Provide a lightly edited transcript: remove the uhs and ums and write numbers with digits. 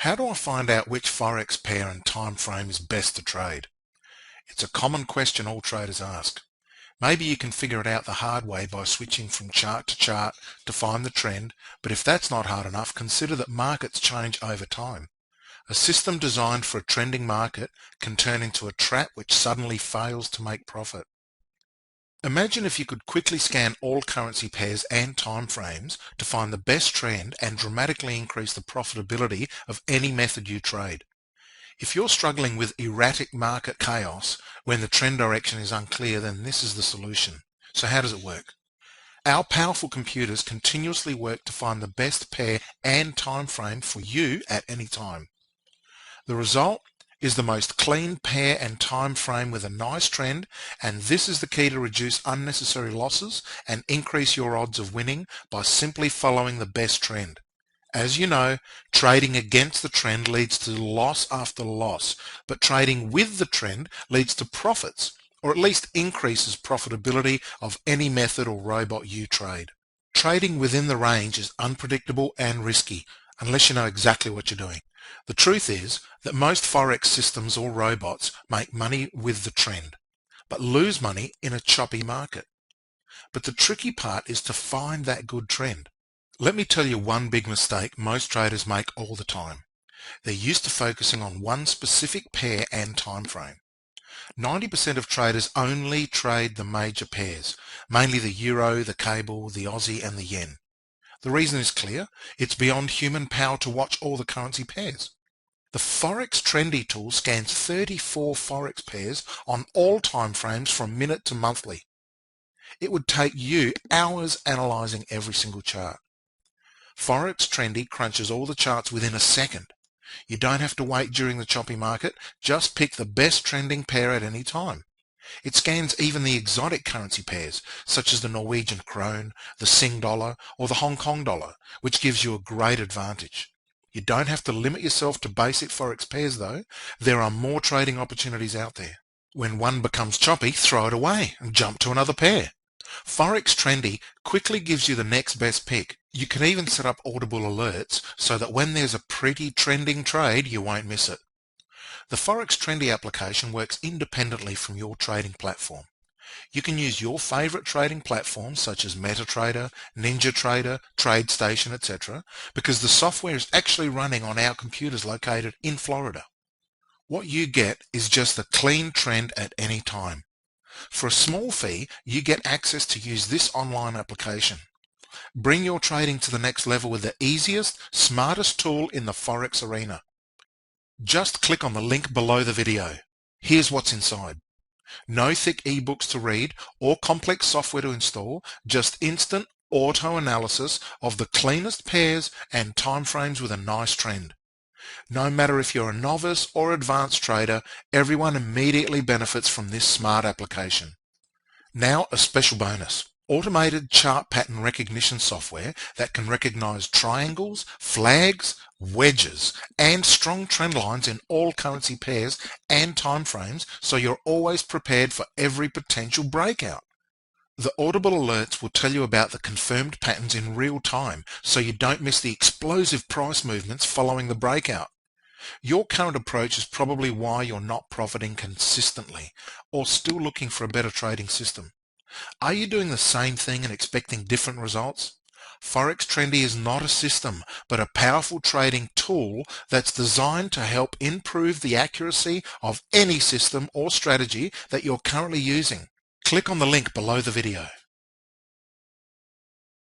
How do I find out which Forex pair and time frame is best to trade? It's a common question all traders ask. Maybe you can figure it out the hard way by switching from chart to chart to find the trend, but if that's not hard enough, consider that markets change over time. A system designed for a trending market can turn into a trap which suddenly fails to make profit. Imagine if you could quickly scan all currency pairs and time frames to find the best trend and dramatically increase the profitability of any method you trade. If you're struggling with erratic market chaos when the trend direction is unclear, then this is the solution. So how does it work? Our powerful computers continuously work to find the best pair and time frame for you at any time. The result is the most clean pair and time frame with a nice trend, and this is the key to reduce unnecessary losses and increase your odds of winning by simply following the best trend. As you know, trading against the trend leads to loss after loss, but trading with the trend leads to profits, or at least increases profitability of any method or robot you trade. Trading within the range is unpredictable and risky, unless you know exactly what you're doing. The truth is that most Forex systems or robots make money with the trend, but lose money in a choppy market. But the tricky part is to find that good trend. Let me tell you one big mistake most traders make all the time. They're used to focusing on one specific pair and time frame. 90% of traders only trade the major pairs, mainly the euro, the cable, the Aussie and the yen. The reason is clear. It's beyond human power to watch all the currency pairs. The Forex Trendy tool scans 34 Forex pairs on all time frames from minute to monthly. It would take you hours analyzing every single chart. Forex Trendy crunches all the charts within a second. You don't have to wait during the choppy market. Just pick the best trending pair at any time. It scans even the exotic currency pairs, such as the Norwegian krone, the Sing dollar, or the Hong Kong dollar, which gives you a great advantage. You don't have to limit yourself to basic Forex pairs though. There are more trading opportunities out there. When one becomes choppy, throw it away and jump to another pair. Forex Trendy quickly gives you the next best pick. You can even set up audible alerts so that when there's a pretty trending trade, you won't miss it. The Forex Trendy application works independently from your trading platform. You can use your favorite trading platforms such as MetaTrader, NinjaTrader, TradeStation, etc. because the software is actually running on our computers located in Florida. What you get is just a clean trend at any time. For a small fee, you get access to use this online application. Bring your trading to the next level with the easiest, smartest tool in the Forex arena. Just click on the link below the video. Here's what's inside. No thick ebooks to read or complex software to install, just instant auto analysis of the cleanest pairs and time frames with a nice trend. No matter if you're a novice or advanced trader, everyone immediately benefits from this smart application. Now a special bonus. Automated chart pattern recognition software that can recognize triangles, flags, wedges, and strong trend lines in all currency pairs and time frames, so you're always prepared for every potential breakout. The audible alerts will tell you about the confirmed patterns in real time, so you don't miss the explosive price movements following the breakout. Your current approach is probably why you're not profiting consistently or still looking for a better trading system. Are you doing the same thing and expecting different results? Forex Trendy is not a system, but a powerful trading tool that's designed to help improve the accuracy of any system or strategy that you're currently using. Click on the link below the video.